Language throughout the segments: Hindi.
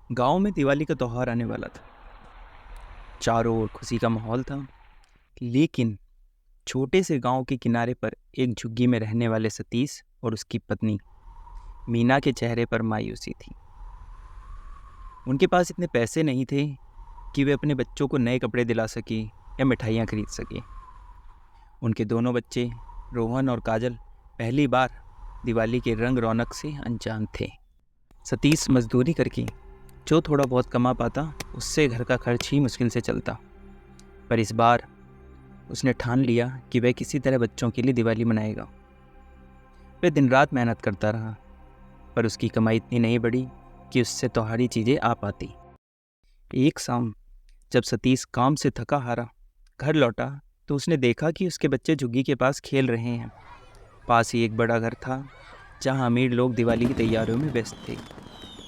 गांव में दिवाली का त्यौहार आने वाला था। चारों ओर खुशी का माहौल था। लेकिन छोटे से गांव के किनारे पर एक झुग्गी में रहने वाले सतीश और उसकी पत्नी मीना के चेहरे पर मायूसी थी। उनके पास इतने पैसे नहीं थे कि वे अपने बच्चों को नए कपड़े दिला सके या मिठाइयाँ खरीद सके। उनके दोनों बच्चे रोहन और काजल पहली बार दिवाली के रंग रौनक से अनजान थे। सतीश मजदूरी करके जो थोड़ा बहुत कमा पाता उससे घर का खर्च ही मुश्किल से चलता। पर इस बार उसने ठान लिया कि वह किसी तरह बच्चों के लिए दिवाली मनाएगा। वह दिन रात मेहनत करता रहा, पर उसकी कमाई इतनी नहीं बढ़ी कि उससे त्योहारी चीज़ें आ पाती। एक शाम जब सतीश काम से थका हारा घर लौटा तो उसने देखा कि उसके बच्चे झुग्गी के पास खेल रहे हैं। पास ही एक बड़ा घर था जहां अमीर लोग दिवाली की तैयारियों में व्यस्त थे।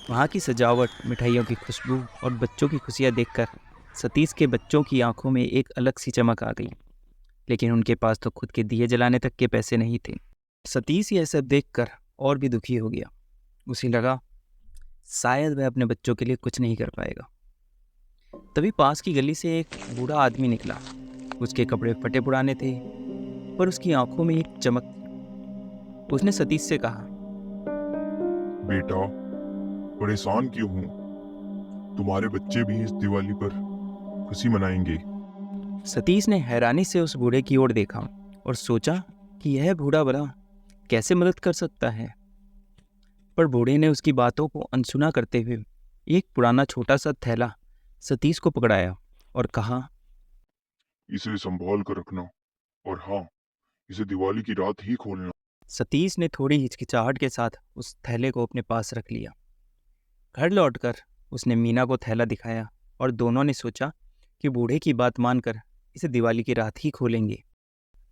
वहाँ की सजावट, मिठाइयों की खुशबू और बच्चों की खुशियाँ देखकर सतीश के बच्चों की आंखों में एक अलग सी चमक आ गई। लेकिन उनके पास तो खुद के दिए जलाने तक के पैसे नहीं थे। सतीश यह सब देखकर और भी दुखी हो गया। उसे लगा शायद वह अपने बच्चों के लिए कुछ नहीं कर पाएगा। तभी पास की गली से एक बूढ़ा आदमी निकला। उसके कपड़े फटे पुराने थे, पर उसकी आंखों में एक चमक थी। उसने सतीश से कहा, बेटा, परेशान क्यों हूँ? तुम्हारे बच्चे भी इस दिवाली पर खुशी मनाएंगे। सतीश ने हैरानी से उस बूढ़े की ओर देखा और सोचा कि यह बूढ़ा बड़ा कैसे मदद कर सकता है। पर बूढ़े ने उसकी बातों को अनसुना करते हुए एक पुराना छोटा सा थैला सतीश को पकड़ाया और कहा, इसे संभाल कर रखना, और हाँ, इसे दिवाली की रात ही खोलना। सतीश ने थोड़ी हिचकिचाहट के साथ उस थैले को अपने पास रख लिया। घर लौटकर उसने मीना को थैला दिखाया और दोनों ने सोचा कि बूढ़े की बात मानकर इसे दिवाली की रात ही खोलेंगे।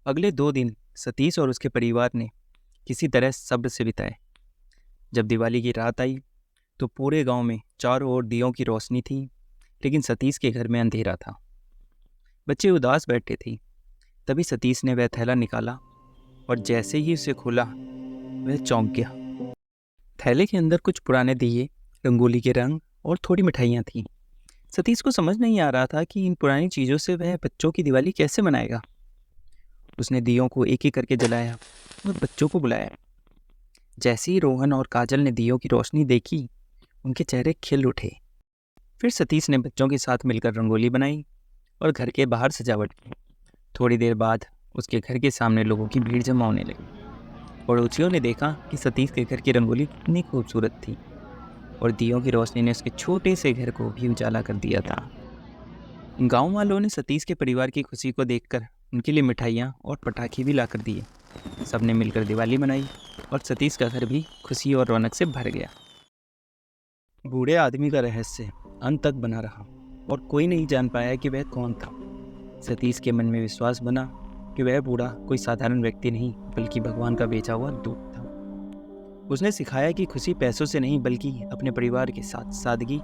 अगले 2 दिन सतीश और उसके परिवार ने किसी तरह सब्र से बिताए। जब दिवाली की रात आई तो पूरे गांव में चारों ओर दियों की रोशनी थी, लेकिन सतीश के घर में अंधेरा था। बच्चे उदास बैठे थे। तभी सतीश ने वह थैला निकाला और जैसे ही उसे खोला वह चौंक गया। थैले के अंदर कुछ पुराने दिए, रंगोली के रंग और थोड़ी मिठाइयाँ थीं। सतीश को समझ नहीं आ रहा था कि इन पुरानी चीज़ों से वह बच्चों की दिवाली कैसे मनाएगा। उसने दियों को एक एक करके जलाया और बच्चों को बुलाया। जैसे ही रोहन और काजल ने दियों की रोशनी देखी, उनके चेहरे खिल उठे। फिर सतीश ने बच्चों के साथ मिलकर रंगोली बनाई और घर के बाहर सजावट की। थोड़ी देर बाद उसके घर के सामने लोगों की भीड़ जमा होने लगी। पड़ोसियों ने देखा कि सतीश के घर की रंगोली कितनी खूबसूरत थी और दियों की रोशनी ने उसके छोटे से घर को भी उजाला कर दिया था। गांव वालों ने सतीश के परिवार की खुशी को देखकर उनके लिए मिठाइयाँ और पटाखे भी लाकर दिए। सबने मिलकर दिवाली मनाई और सतीश का घर भी खुशी और रौनक से भर गया। बूढ़े आदमी का रहस्य अंत तक बना रहा और कोई नहीं जान पाया कि वह कौन था। सतीश के मन में विश्वास बना कि वह बूढ़ा कोई साधारण व्यक्ति नहीं बल्कि भगवान का भेजा हुआ दूत था। उसने सिखाया कि खुशी पैसों से नहीं बल्कि अपने परिवार के साथ सादगी